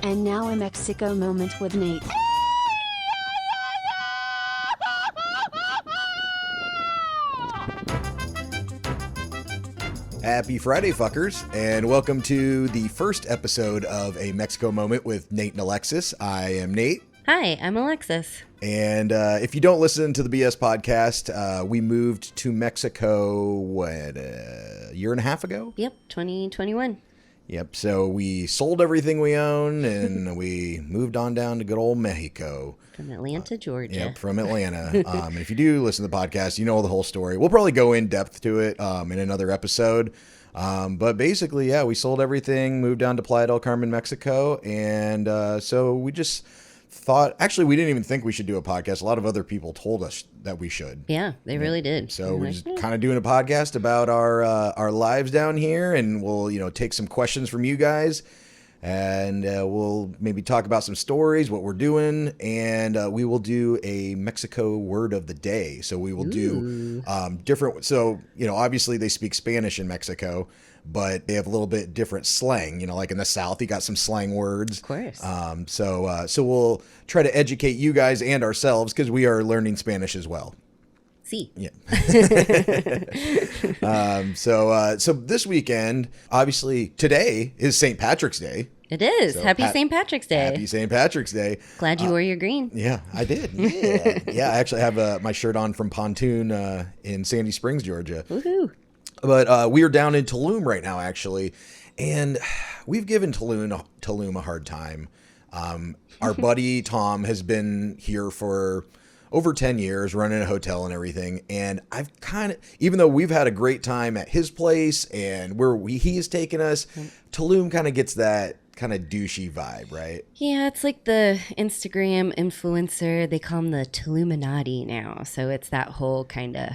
And now a Mexico moment with Nate. Happy Friday, fuckers, and welcome to the first episode of A Mexico Moment with Nate and Alexis. I am Nate. Hi, I'm Alexis. And if you don't listen to the BS podcast, we moved to Mexico, a year and a half ago? Yep, 2021. Yep, so we sold everything we own and we moved on down to good old Mexico. From Atlanta, Georgia. Yep, from Atlanta. And if you do listen to the podcast, you know the whole story. We'll probably go in depth to it in another episode. But basically, yeah, we sold everything, moved down to Playa del Carmen, Mexico. And so we just thought, actually, we didn't even think we should do a podcast. A lot of other people told us that we should. Yeah, they really did. So we're just kind of doing a podcast about our lives down here, and we'll take some questions from you guys, and we'll maybe talk about some stories, what we're doing, and we will do a Mexico word of the day. So we will do different. So obviously they speak Spanish in Mexico, but they have a little bit different slang. Like in the South, you got some slang words. Of course. So we'll try to educate you guys and ourselves because we are learning Spanish as well. See. Yeah. So this weekend, obviously, today is St. Patrick's Day. It is. So Happy St. Patrick's Day. Happy St. Patrick's Day. Glad you wore your green. Yeah, I did. Yeah, yeah. I actually have my shirt on from Pontoon in Sandy Springs, Georgia. Woohoo. But we are down in Tulum right now, actually, and we've given Tulum a hard time. Our buddy Tom has been here for over 10 years, running a hotel and everything, and I've even though we've had a great time at his place and where he has taken us, Tulum kind of gets that kind of douchey vibe, right? Yeah, it's like the Instagram influencer. They call them the Tuluminati now, so it's that whole kind of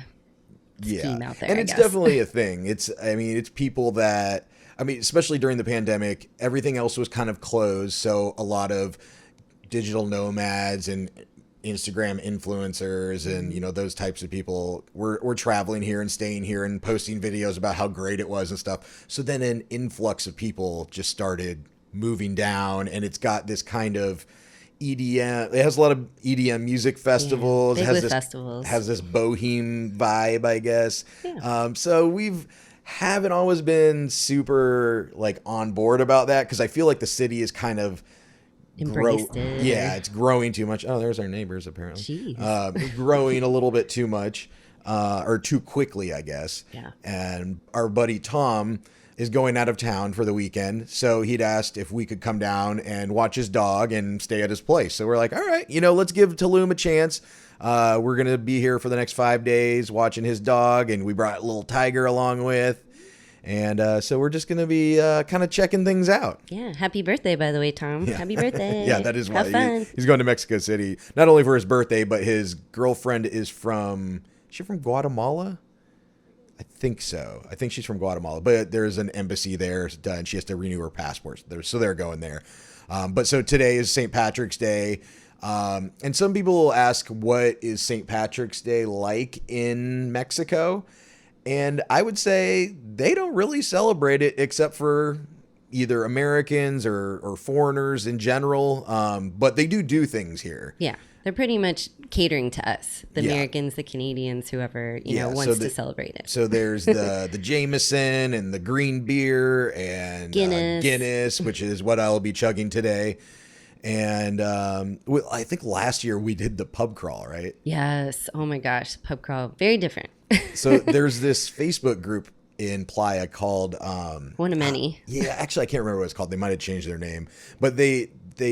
scheme out there. And it's definitely a thing. It's people that, especially during the pandemic, everything else was kind of closed. So a lot of digital nomads and Instagram influencers and, those types of people were traveling here and staying here and posting videos about how great it was and stuff. So then an influx of people just started moving down, and it's got this kind of EDM. It has a lot of EDM music festivals. Yeah, festivals. Has this bohem vibe, I guess. Yeah. So haven't always been super on board about that because I feel like the city is kind of embraced it. Yeah, it's growing too much. Oh, there's our neighbors apparently. Growing a little bit too much or too quickly, I guess. Yeah. And our buddy Tom is going out of town for the weekend, so he'd asked if we could come down and watch his dog and stay at his place. So we're like, all right, let's give Tulum a chance. We're going to be here for the next 5 days watching his dog, and we brought a little tiger along with. And so we're just going to be kind of checking things out. Yeah. Happy birthday, by the way, Tom. Yeah. Happy birthday. Yeah, that is why. Have fun. He's going to Mexico City, not only for his birthday, but his girlfriend is from Guatemala? I think so. I think she's from Guatemala, but there's an embassy there, and she has to renew her passport. So they're going there. But so today is St. Patrick's Day. And some people will ask, what is St. Patrick's Day like in Mexico? And I would say they don't really celebrate it except for either Americans or foreigners in general. But they do things here. Yeah. They're pretty much catering to us, the Americans, the Canadians, whoever, wants to celebrate it. So there's the Jameson and the green beer and Guinness, which is what I'll be chugging today. And I think last year we did the pub crawl, right? Yes. Oh my gosh. Pub crawl. Very different. So there's this Facebook group in Playa called One of Many. Actually, I can't remember what it's called. They might have changed their name, but they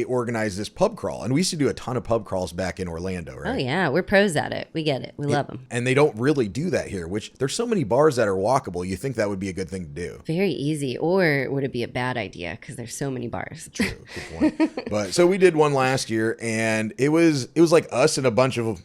organized this pub crawl, and we used to do a ton of pub crawls back in Orlando, right? Oh yeah, we're pros at it. We get it. We love them. And they don't really do that here, which there's so many bars that are walkable. You think that would be a good thing to do. Very easy. Or would it be a bad idea because there's so many bars? True, good point. But so we did one last year, and it was like us and a bunch of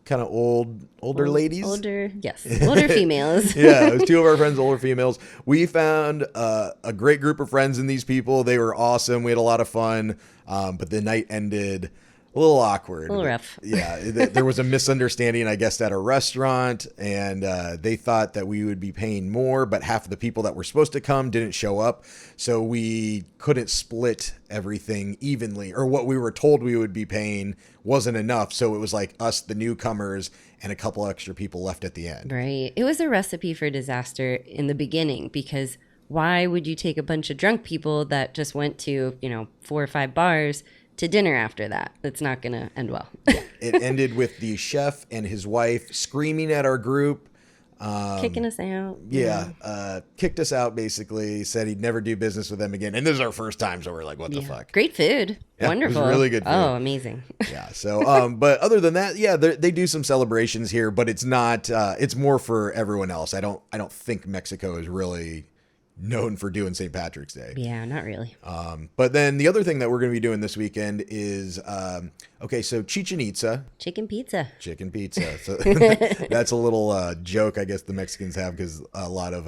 kind of older ladies. Older females. Yeah, it was two of our friends, older females. We found a great group of friends in these people. They were awesome. We had a lot of fun. But the night ended A little awkward. A little rough. Yeah, there was a misunderstanding, I guess, at a restaurant, and they thought that we would be paying more, but half of the people that were supposed to come didn't show up, so we couldn't split everything evenly, or what we were told we would be paying wasn't enough, so it was like us, the newcomers, and a couple extra people left at the end. Right. It was a recipe for disaster in the beginning, because why would you take a bunch of drunk people that just went to, 4 or 5 bars to dinner after that? That's not going to end well. It ended with the chef and his wife screaming at our group. Kicking us out. Yeah. Kicked us out, basically. Said he'd never do business with them again. And this is our first time, so we're like, what the fuck? Great food. Yeah, Wonderful. It was really good food. Oh, amazing. Yeah. So, but other than that, yeah, they do some celebrations here, but it's not, it's more for everyone else. I don't think Mexico is really known for doing St. Patrick's Day. Yeah, not really. But then the other thing that we're going to be doing this weekend is, so Chichen Itza. Chicken pizza. So that's a little joke, I guess, the Mexicans have, because a lot of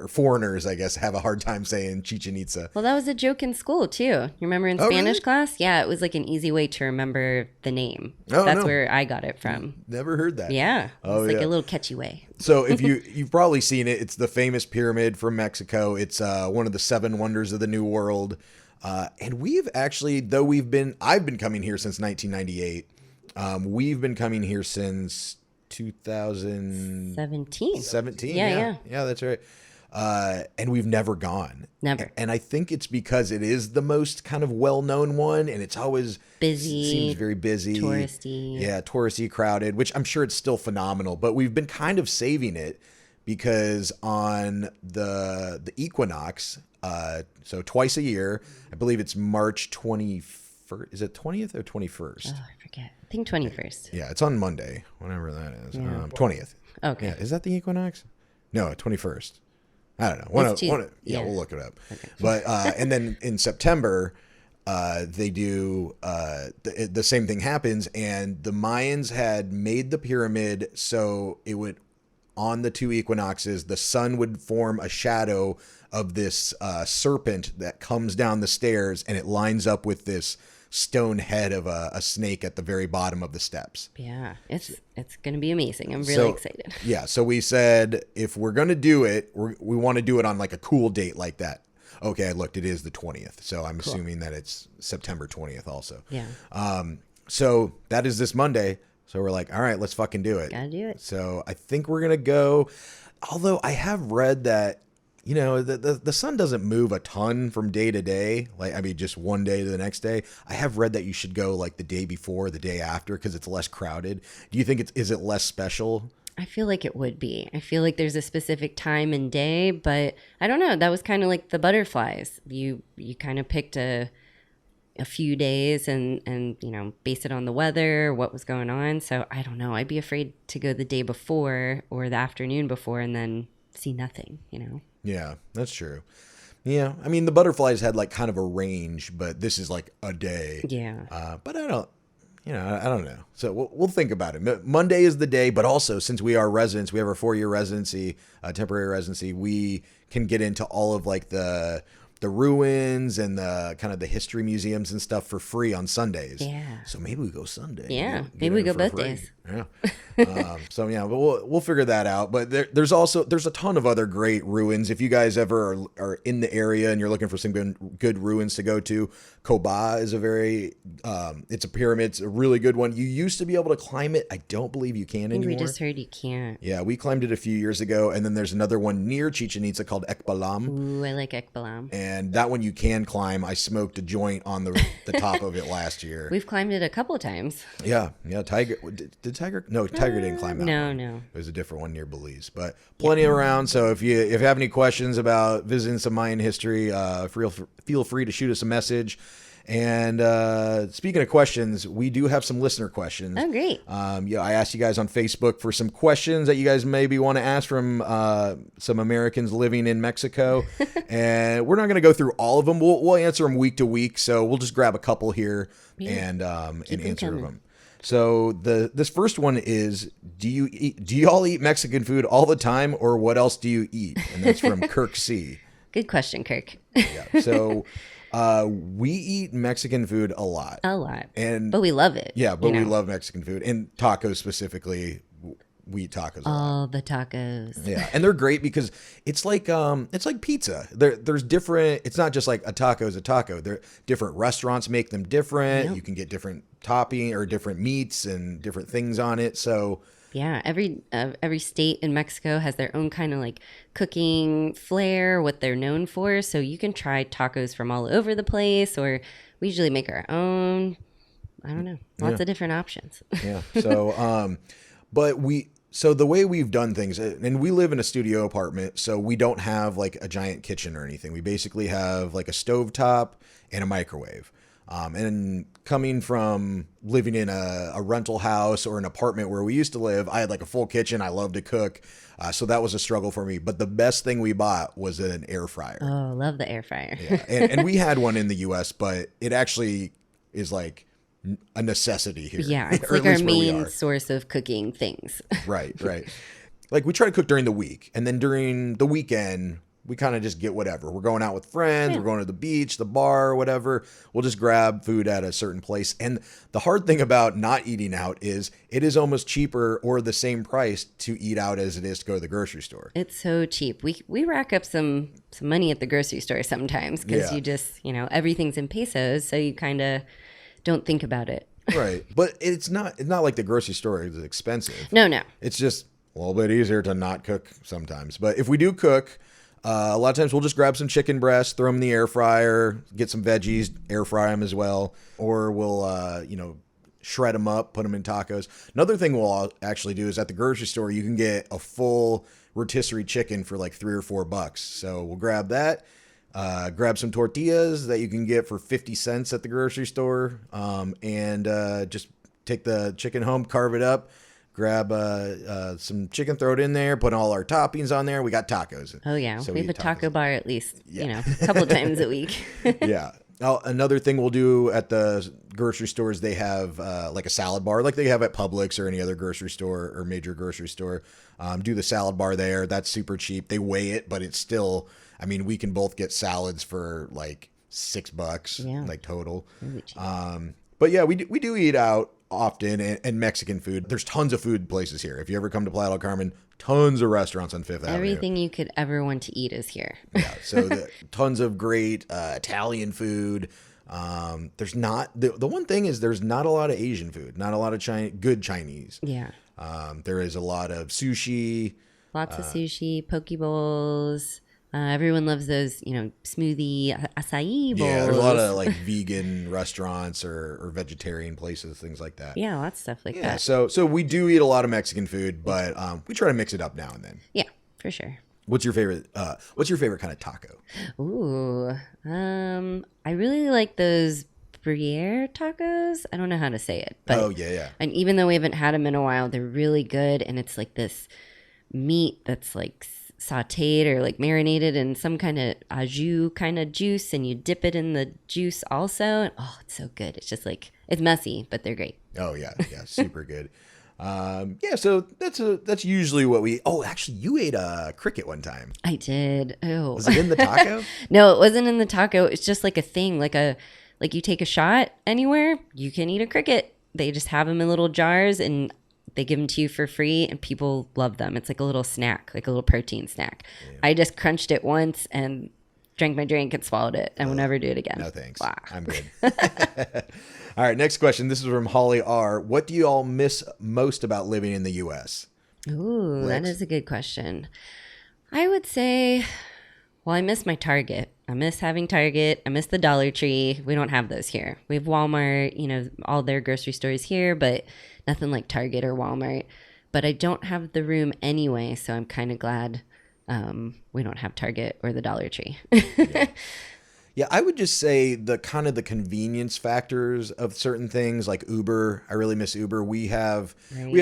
foreigners, I guess, have a hard time saying Chichen Itza. Well, that was a joke in school, too. You remember in Spanish really? class? Yeah, it was like an easy way to remember the name. Oh, That's no. where I got it from. Never heard that. Yeah. Oh, it's like yeah. a little catchy way. So if you've probably seen it, it's the famous pyramid from Mexico. It's one of the 7 wonders of the New World. And we've actually, though I've been coming here since 1998. We've been coming here since 2017. 17. Yeah, that's right. And we've never gone. Never. And I think it's because it is the most kind of well-known one, and it's always busy. Seems very busy. Touristy. Yeah, touristy, crowded, which I'm sure it's still phenomenal, but we've been kind of saving it because on the equinox, so twice a year, I believe it's March 21st. Is it 20th or 21st? Oh, I forget. I think 21st. Yeah, it's on Monday, whatever that is. Yeah. 20th. Okay. Yeah, is that the equinox? No, 21st. I don't know. We'll look it up. Okay. But and then in September, they do the same thing happens, and the Mayans had made the pyramid so it would, on the 2 equinoxes, the sun would form a shadow of this serpent that comes down the stairs, and it lines up with this stone head of a snake at the very bottom of the steps. Yeah, it's going to be amazing. I'm really excited. Yeah, so we said if we're going to do it, we want to do it on like a cool date like that. Okay, I looked, it is the 20th. So I'm assuming that it's September 20th also. Yeah. So that is this Monday. So we're like, all right, let's fucking do it. Gotta do it. So I think we're going to go, although I have read that, the sun doesn't move a ton from day to day. Just one day to the next day. I have read that you should go like the day before, the day after, because it's less crowded. Do you think is it less special? I feel like it would be. I feel like there's a specific time and day, but I don't know. That was kind of like the butterflies. You kind of picked a few days and base it on the weather, what was going on. So I don't know. I'd be afraid to go the day before or the afternoon before and then see nothing, Yeah, that's true. Yeah, the butterflies had like kind of a range, but this is like a day. Yeah. But I don't know. So we'll think about it. Monday is the day, but also since we are residents, we have our 4-year residency, temporary residency, we can get into all of like the ruins and the kind of the history museums and stuff for free on Sundays. Yeah. So maybe we go Sunday. Yeah. Maybe we go both days. Yeah. So yeah, but we'll figure that out. But there's a ton of other great ruins. If you guys ever are in the area and you're looking for some good ruins to go to, Koba is it's a pyramid. It's a really good one. You used to be able to climb it. I don't believe you can anymore. We just heard you can't. Yeah, we climbed it a few years ago, and then there's another one near Chichen Itza called Ekbalam. Ooh, I like Ekbalam. And that one you can climb. I smoked a joint on the top of it last year. We've climbed it a couple of times. Yeah. Tiger did Tiger? No, Tiger didn't climb that one. No. It was a different one near Belize, but plenty around. So if you have any questions about visiting some Mayan history, feel free to shoot us a message. And speaking of questions, we do have some listener questions. Oh, great. I asked you guys on Facebook for some questions that you guys maybe want to ask from some Americans living in Mexico. And we're not going to go through all of them. We'll answer them week to week. So we'll just grab a couple here and answer them. So this first one is, do you all eat Mexican food all the time, or what else do you eat? And that's from Kirk C. Good question, Kirk. Yeah. So we eat Mexican food a lot. A lot. And But we love it. yeah, but you we know. love Mexican food and tacos specifically. We eat tacos a lot. All the tacos. Yeah, and they're great because it's like pizza. There's different. It's not just like a taco is a taco. There different restaurants make them different. Yep. You can get different topping or different meats and different things on it. So Yeah, every state in Mexico has their own kind of like cooking flair, what they're known for. So you can try tacos from all over the place, or we usually make our own. I don't know, lots of different options. yeah. So so the way we've done things, and we live in a studio apartment, so we don't have like a giant kitchen or anything. We basically have like a stovetop and a microwave. And coming from living in a rental house or an apartment where we used to live, I had like a full kitchen. I love to cook. So that was a struggle for me. But the best thing we bought was an air fryer. Oh, love the air fryer. Yeah. And we had one in the US, but it actually is like a necessity here. Yeah, it's or like at our least where we main are. source of cooking things. Right. Like we try to cook during the week, and then during the weekend, we kind of just get whatever. We're going out with friends, we're going to the beach, the bar, whatever. We'll just grab food at a certain place. And the hard thing about not eating out is it is almost cheaper or the same price to eat out as it is to go to the grocery store. It's so cheap. We rack up some money at the grocery store sometimes because you just, everything's in pesos, so you kind of don't think about it. Right. But it's not like the grocery store is expensive. No. It's just a little bit easier to not cook sometimes. But if we do cook, a lot of times we'll just grab some chicken breasts, throw them in the air fryer, get some veggies, air fry them as well. Or we'll, shred them up, put them in tacos. Another thing we'll actually do is at the grocery store, you can get a full rotisserie chicken for like $3 or $4. So we'll grab that. Grab some tortillas that you can get for 50 cents at the grocery store, and just take the chicken home, carve it up, grab some chicken, throw it in there, put all our toppings on there. We got tacos. Oh, yeah. So we have a eat taco tacos. bar at least, a couple of times a week. Yeah. Another thing we'll do at the grocery stores, they have like a salad bar like they have at Publix or any other grocery store or major grocery store. Do the salad bar there. That's super cheap. They weigh it, but it's still... I mean, we can both get salads for like $6, like total. Really cheap. But yeah, we do eat out often and Mexican food. There's tons of food places here. If you ever come to Playa del Carmen, tons of restaurants on Fifth Avenue. Everything you could ever want to eat is here. Yeah, so tons of great Italian food. There's not the one thing is there's not a lot of Asian food, not a lot of good Chinese. Yeah. There is a lot of sushi. Lots of sushi, poke bowls. Everyone loves those, smoothie acai bowls. Yeah, there's a lot of like vegan restaurants or vegetarian places, things like that. Yeah, lots of stuff like that. So we do eat a lot of Mexican food, but we try to mix it up now and then. Yeah, for sure. What's your favorite kind of taco? Ooh, I really like those Gruyere tacos. I don't know how to say it, but Oh yeah. and even though we haven't had them in a while, they're really good, and it's like this meat that's like sauteed or like marinated in some kind of au jus kind of juice, and you dip it in the juice also, and it's so good. It's just like, it's messy, but they're great. Oh yeah, super good. So that's usually what we. Oh, actually, you ate a cricket one time. I did. Oh, Was it in the taco? No, it wasn't in the taco. It's just like a thing, like you take a shot anywhere, you can eat a cricket. They just have them in little jars, and they give them to you for free, and people love them. It's like a little snack, like a little protein snack. Yeah. I just crunched it once and drank my drink and swallowed it. I will never do it again. No thanks. Blah. I'm good. All right, next question. This is from Holly R. What do you all miss most about living in the U.S.? Ooh, Lex? That is a good question. I would say, well, I miss my Target. I miss having Target. I miss the Dollar Tree. We don't have those here. We have Walmart, all their grocery stores here, but nothing like Target or Walmart. But I don't have the room anyway, so I'm kind of glad we don't have Target or the Dollar Tree. Yeah, I would just say the kind of the convenience factors of certain things like Uber. I really miss Uber. We have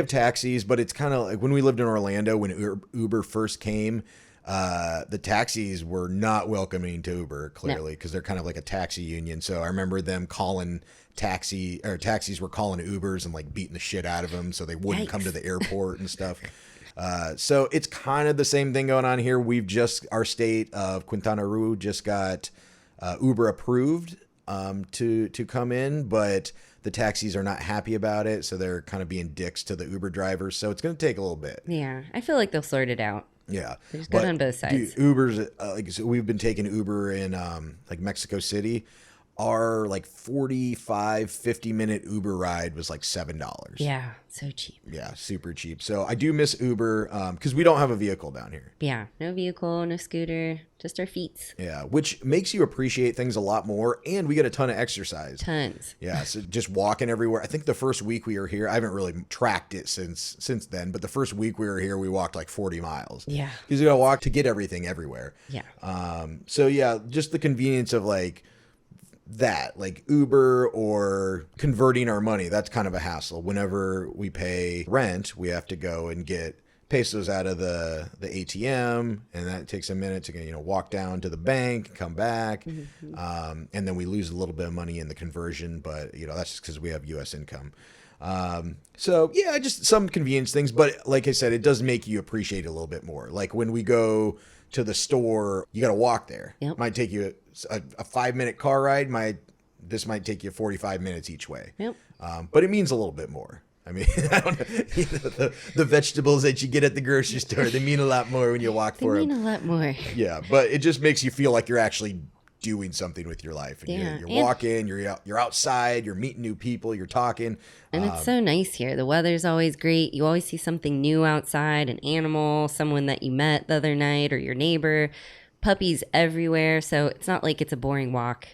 taxis, but it's kind of like when we lived in Orlando when Uber first came. The taxis were not welcoming to Uber, clearly, because they're kind of like a taxi union. So I remember them calling taxis were calling Ubers and like beating the shit out of them so they wouldn't come to the airport and stuff. So it's kind of the same thing going on here. Our state of Quintana Roo just got Uber approved to come in, but the taxis are not happy about it, so they're kind of being dicks to the Uber drivers. So it's going to take a little bit. Yeah, I feel like they'll sort it out. Yeah, There's good on both sides. Dude, Uber's so we've been taking Uber in like Mexico City. Our like 50-minute Uber ride was like $7. Yeah, so cheap. Yeah, super cheap. So I do miss Uber because we don't have a vehicle down here. Yeah, no vehicle, no scooter, just our feet. Yeah, which makes you appreciate things a lot more, and we get a ton of exercise. Tons. Yeah, so just walking everywhere. I think the first week we were here, I haven't really tracked it since then, but the first week we were here, we walked like 40 miles. Yeah. Because you got to walk to get everything everywhere. Yeah. So yeah, just the convenience of like Uber or converting our money, that's kind of a hassle. Whenever we pay rent, we have to go and get pesos out of the ATM, and that takes a minute to walk down to the bank, come back, and then we lose a little bit of money in the conversion, but that's just because we have U.S. income. So yeah, just some convenience things, but like I said, it does make you appreciate it a little bit more. Like when we go to the store, you got to walk there. Yep. Might take you a 5-minute car ride. This might take you 45 minutes each way. Yep. But it means a little bit more. I mean, I don't know, the vegetables that you get at the grocery store, they mean a lot more when you walk for them. They mean a lot more. Yeah, but it just makes you feel like you're actually doing something with your life. And you're walking, you're outside, you're meeting new people, you're talking. And it's so nice here. The weather's always great. You always see something new outside, an animal, someone that you met the other night, or your neighbor. Puppies everywhere. So it's not like it's a boring walk,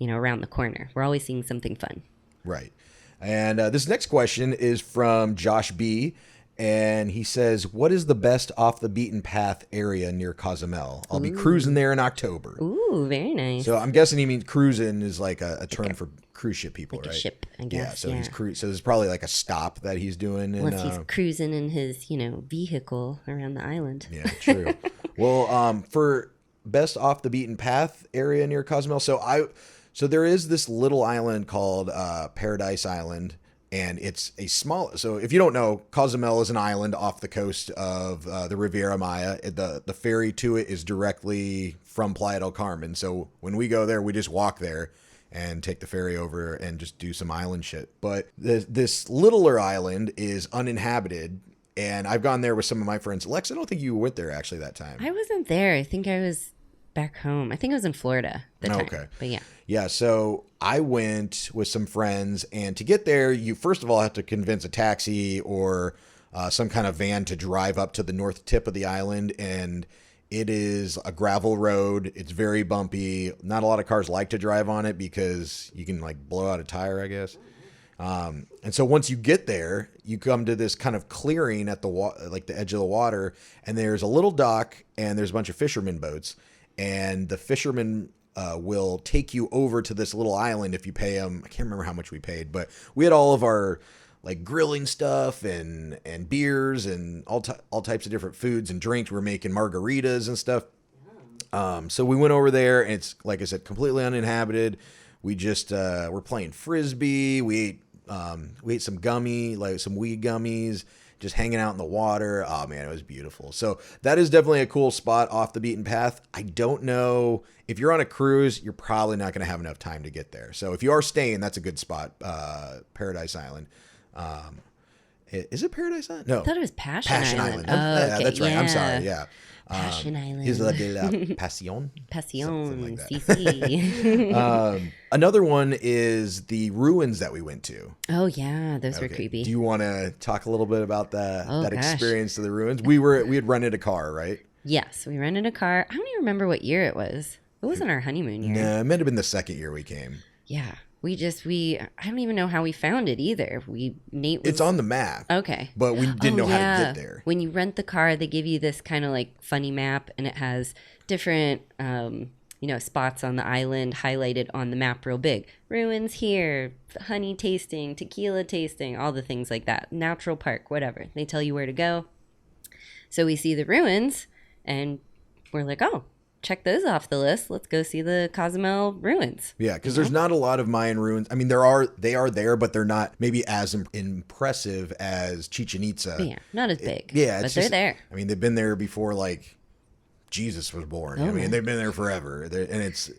around the corner. We're always seeing something fun. Right. And this next question is from Josh B. And he says, what is the best off the beaten path area near Cozumel? I'll be cruising there in October. Ooh, very nice. So I'm guessing he means cruising is like a term for cruise ship people, like right? A ship, I guess. Yeah, so so there's probably like a stop that he's doing. Unless he's cruising in his, vehicle around the island. Yeah, true. Well, for best off the beaten path area near Cozumel, so there is this little island called Paradise Island, and it's so if you don't know, Cozumel is an island off the coast of the Riviera Maya. The ferry to it is directly from Playa del Carmen. So when we go there, we just walk there and take the ferry over and just do some island shit. But this littler island is uninhabited, and I've gone there with some of my friends. Lex, I don't think you went there actually that time. I wasn't there. I think I was back home. I think I was in Florida the time. Okay. But yeah. Yeah, so I went with some friends, and to get there, you first of all have to convince a taxi or some kind of van to drive up to the north tip of the island, and it is a gravel road. It's very bumpy. Not a lot of cars like to drive on it because you can like blow out a tire, I guess. And so once you get there, you come to this kind of clearing at the edge of the water, and there's a little dock, and there's a bunch of fishermen boats. And the fishermen will take you over to this little island if you pay them. I can't remember how much we paid, but we had all of our like grilling stuff and beers and all types of different foods and drinks. We're making margaritas and stuff. So we went over there, and it's, like I said, completely uninhabited. We just we're playing frisbee. We ate some some weed gummies. Just hanging out in the water. Oh man, it was beautiful. So that is definitely a cool spot off the beaten path. I don't know if you're on a cruise, you're probably not going to have enough time to get there. So if you are staying, that's a good spot. Paradise Island. Is it Paradise Island? No. I thought it was Passion Island. Oh, yeah, okay. that's right. Yeah. I'm sorry. Yeah. Passion Island. Isla de la Pasión. Passion. Like that. CC. Another one is the ruins that we went to. Oh yeah, those were creepy. Do you want to talk a little bit about that gosh. experience of the ruins? We had rented a car, right? Yes, we rented a car. I don't even remember what year it was. It wasn't our honeymoon year. No, it might have been the second year we came. Yeah. I don't even know how we found it either. It's on the map. Okay. But we didn't know how to get there. When you rent the car, they give you this kind of like funny map, and it has different, spots on the island highlighted on the map real big. Ruins here, honey tasting, tequila tasting, all the things like that. Natural park, whatever. They tell you where to go. So we see the ruins, and we're like, oh, check those off the list. Let's go see the Cozumel ruins. Yeah, because there's not a lot of Mayan ruins. I mean, they are there, but they're not maybe as impressive as Chichen Itza. Yeah, not as big. But they're there. I mean, they've been there before, like Jesus was born. I mean, they've been there forever. And it's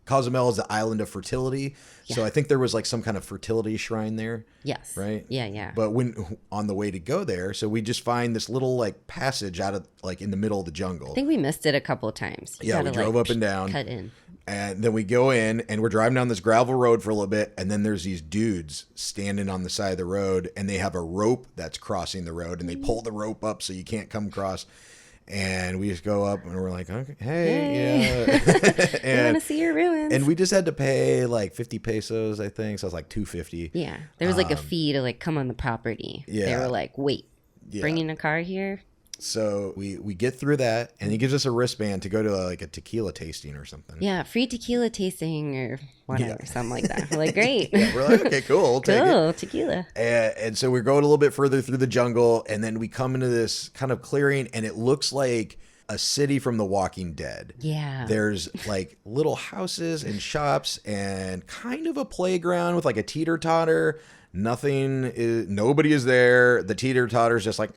Cozumel is the island of fertility. Yeah. So I think there was like some kind of fertility shrine there. Yes. Right? Yeah. But when on the way to go there, so we just find this little like passage out of like in the middle of the jungle. I think we missed it a couple of times. We drove up and down. Cut in. And then we go in and we're driving down this gravel road for a little bit. And then there's these dudes standing on the side of the road and they have a rope that's crossing the road and they pull the rope up so you can't come across. And we just go up and we're like, okay, hey. Yeah. I want to see your ruins. And we just had to pay like 50 pesos, I think. So it was like $2.50. Yeah. There was like a fee to like come on the property. Yeah. They were like, wait, bringing a car here? So we get through that, and he gives us a wristband to go to like a tequila tasting or something. Yeah, free tequila tasting or whatever, something like that. We're like, great. Yeah, we're like, okay, cool, we'll take it. Tequila. And so we're going a little bit further through the jungle, and then we come into this kind of clearing, and it looks like a city from The Walking Dead. Yeah. There's like little houses and shops and kind of a playground with like a teeter-totter. Nobody is there. The teeter-totter's just like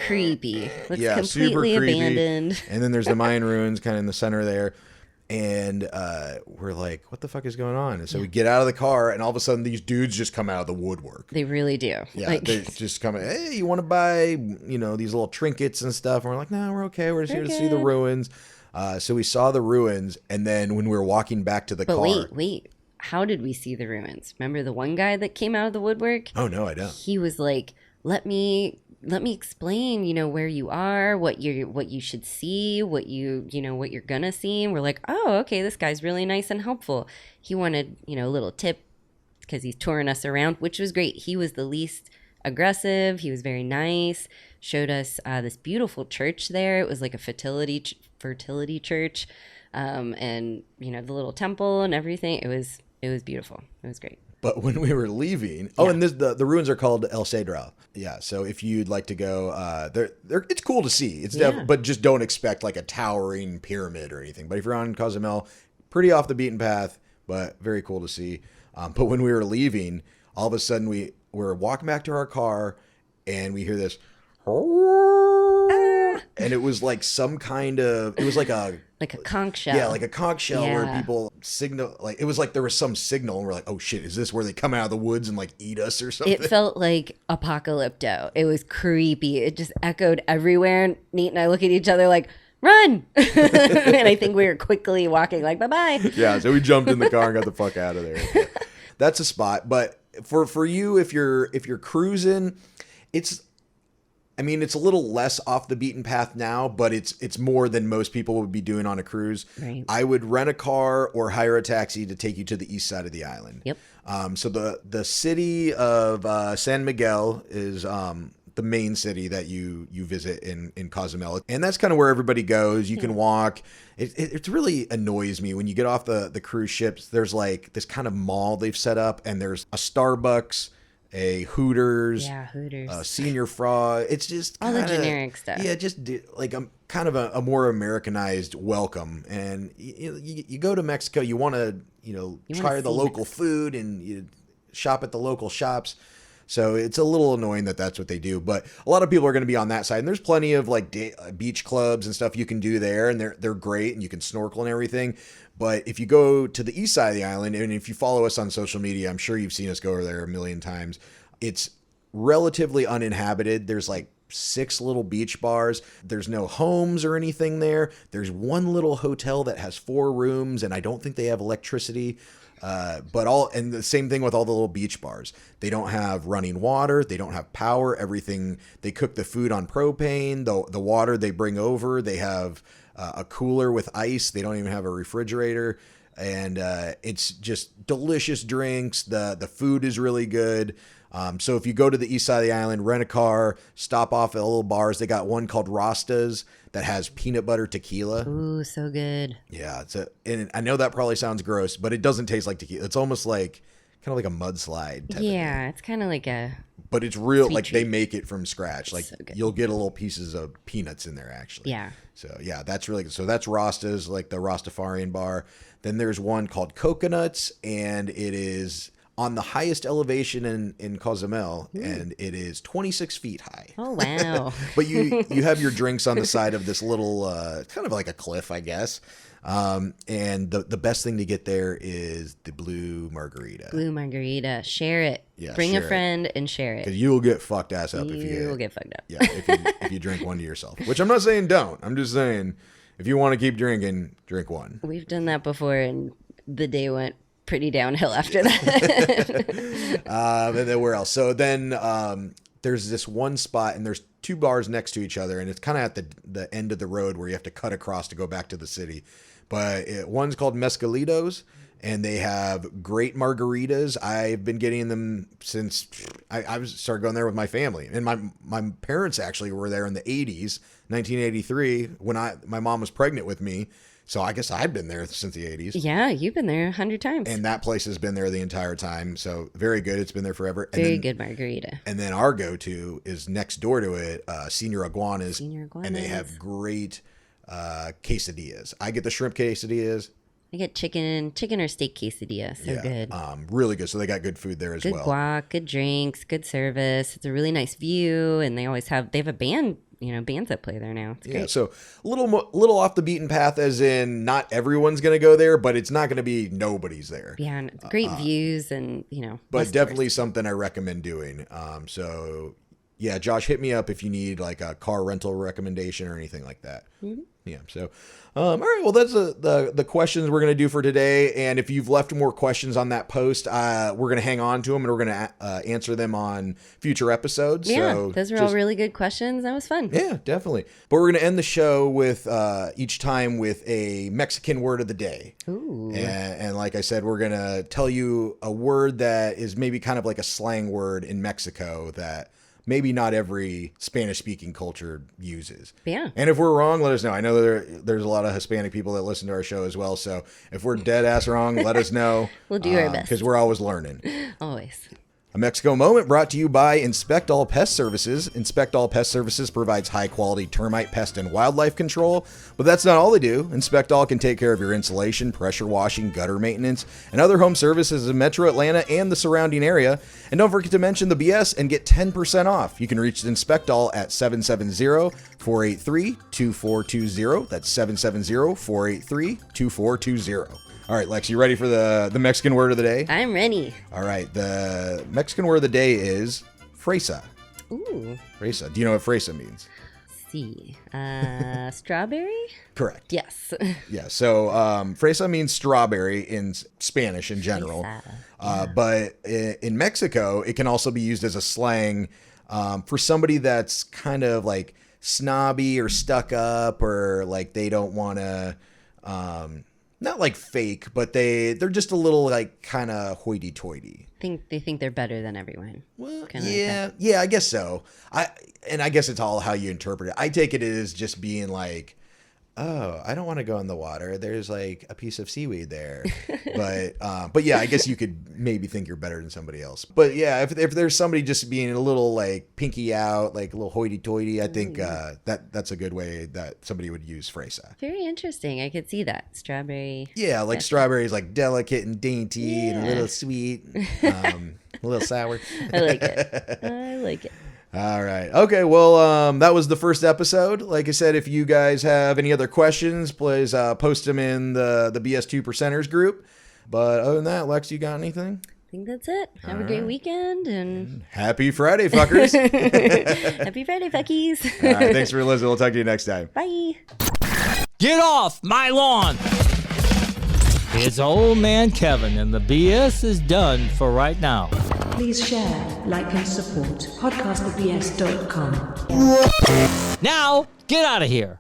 creepy. Looks super completely creepy. Abandoned. And then there's the Mayan ruins kind of in the center there. And we're like, what the fuck is going on? And so we get out of the car, and all of a sudden these dudes just come out of the woodwork. They really do. Yeah, they just come, hey, you want to buy, these little trinkets and stuff? And we're like, no, we're okay. We're just here to see the ruins. So we saw the ruins, and then when we were walking back to the car. But wait. How did we see the ruins? Remember the one guy that came out of the woodwork? Oh, no, I don't. He was like, let me explain, where you are, what you should see, what you're gonna see. And we're like, oh, okay, this guy's really nice and helpful. He wanted, a little tip because he's touring us around, which was great. He was the least aggressive. He was very nice. Showed us this beautiful church there. It was like a fertility church, and the little temple and everything. It was beautiful. It was great. But when we were leaving, and the ruins are called El Cedral. Yeah, so if you'd like to go, it's cool to see. It's but just don't expect like a towering pyramid or anything. But if you're on Cozumel, pretty off the beaten path, but very cool to see. But when we were leaving, all of a sudden we're walking back to our car, and we hear this, and it was like it was like a conch shell. Yeah, like a conch shell where people signal, like it was like there was some signal, and we're like, oh shit, is this where they come out of the woods and like eat us or something? It felt like apocalypto. It was creepy. It just echoed everywhere. Nate and I look at each other like, run! And I think we were quickly walking like, bye-bye. Yeah, so we jumped in the car and got the fuck out of there. That's a spot. But for you, if you're cruising, it's a little less off the beaten path now, but it's more than most people would be doing on a cruise. Right. I would rent a car or hire a taxi to take you to the east side of the island. Yep. So the city of San Miguel is the main city that you visit in Cozumel. And that's kind of where everybody goes. You can walk. It really annoys me when you get off the cruise ships. There's like this kind of mall they've set up, and there's a Starbucks, a Hooters, a Senior Frog. It's just all the generic stuff. Yeah, just like kind of a more Americanized welcome. And you go to Mexico, you want to try the local food and you shop at the local shops. So it's a little annoying that that's what they do. But a lot of people are going to be on that side, and there's plenty of like beach clubs and stuff you can do there, and they're great, and you can snorkel and everything. But if you go to the east side of the island, and if you follow us on social media, I'm sure you've seen us go over there a million times. It's relatively uninhabited. There's like 6 little beach bars. There's no homes or anything there. There's one little hotel that has 4 rooms, and I don't think they have electricity. And the same thing with all the little beach bars. They don't have running water. They don't have power. Everything, they cook the food on propane. The water they bring over, they have a cooler with ice. They don't even have a refrigerator. And it's just delicious drinks. The food is really good. So if you go to the east side of the island, rent a car, stop off at little bars. They got one called Rasta's that has peanut butter tequila. Ooh, so good. Yeah, and I know that probably sounds gross, but it doesn't taste like tequila. It's almost like kind of like a mudslide type of Yeah, it's kind of like a but it's real, sweet like treat. they make it from scratch. Like So good. you'll get a little pieces of peanuts in there actually. Yeah. So yeah, that's really good. So that's Rasta's, like the Rastafarian bar. Then there's one called Coconuts, and it is on the highest elevation in Cozumel, and it is 26 feet high. Oh wow. But you have your drinks on the side of this little, kind of like a cliff, I guess. And the best thing to get there is the blue margarita. Blue margarita. Share it. Yeah, Bring share a it. friend and share it. Because you will get fucked ass up if you You will get fucked up. yeah, if you drink one to yourself. Which I'm not saying don't. I'm just saying if you want to keep drinking, drink one. We've done that before, and the day went pretty downhill after that. And then where else? So then there's this one spot, and there's two bars next to each other, and it's kind of at the end of the road where you have to cut across to go back to the city. But one's called Mescalitos, and they have great margaritas. I've been getting them since I started going there with my family, and my parents actually were there in the 80s, 1983, when my mom was pregnant with me. So I guess I've been there since the 80s. Yeah, you've been there 100 times. And that place has been there the entire time. So very good. It's been there forever. And Very then, good margarita. And then our go-to is next door to it, Senior Iguanas. Senior Iguanas. And they have great quesadillas. I get the shrimp quesadillas. I get chicken or steak quesadilla. So good. Really good. So they got good food there as Good well. guac, good drinks, good service. It's a really nice view, and they have a band, bands that play there now. It's Yeah, great. so a little off the beaten path, as in not everyone's going to go there, but it's not going to be nobody's there. Yeah, and it's great views, and But less definitely tourists. something I recommend doing. So yeah, Josh, hit me up if you need like a car rental recommendation or anything like that. Mm-hmm. Yeah. So, all right. Well, that's the questions we're going to do for today. And if you've left more questions on that post, we're going to hang on to them, and we're going to answer them on future episodes. Yeah, So those were all really good questions. That was fun. yeah, definitely. But we're going to end the show with each time with a Mexican word of the day. Ooh. And like I said, we're going to tell you a word that is maybe kind of like a slang word in Mexico that maybe not every Spanish-speaking culture uses. Yeah. And if we're wrong, let us know. I know there's a lot of Hispanic people that listen to our show as well. So if we're dead ass wrong, let us know. We'll do our best. Because we're always learning. Always. A Mexico Moment brought to you by Inspect All Pest Services. Inspect All Pest Services provides high-quality termite, pest, and wildlife control. But that's not all they do. Inspect All can take care of your insulation, pressure washing, gutter maintenance, and other home services in Metro Atlanta and the surrounding area. And don't forget to mention the BS and get 10% off. You can reach Inspect All at 770-483-2420. That's 770-483-2420. All right, Lex, you ready for the Mexican word of the day? I'm ready. All right, the Mexican word of the day is fresa. Ooh. Fresa. Do you know what fresa means? See. Strawberry? Correct. Yes. Yeah, so fresa means strawberry in Spanish in general. But in Mexico, it can also be used as a slang for somebody that's kind of like snobby or stuck up, or like they don't want to... not like fake, but they're just a little like kind of hoity-toity. They think they're better than everyone. Well, Kinda yeah, I guess so. I guess it's all how you interpret it. I take it as just being like, oh, I don't want to go in the water. There's like a piece of seaweed there. But yeah, I guess you could maybe think you're better than somebody else. But yeah, if there's somebody just being a little like pinky out, like a little hoity-toity, I think that's a good way that somebody would use fresa. Very interesting. I could see that. Strawberry. Yeah, like strawberry is like delicate and dainty and a little sweet, a little sour. I like it. I like it. All right. Okay. Well, that was the first episode. Like I said, if you guys have any other questions, please post them in the BS2 Percenters group. But other than that, Lex, you got anything? I think that's it. Have a great weekend, and Happy Friday, fuckers. happy Friday, fuckies. All right. Thanks for listening. We'll talk to you next time. Bye. Get off my lawn! It's old man Kevin, and the BS is done for right now. Please share, like, and support podcastthebs.com. Now, get out of here.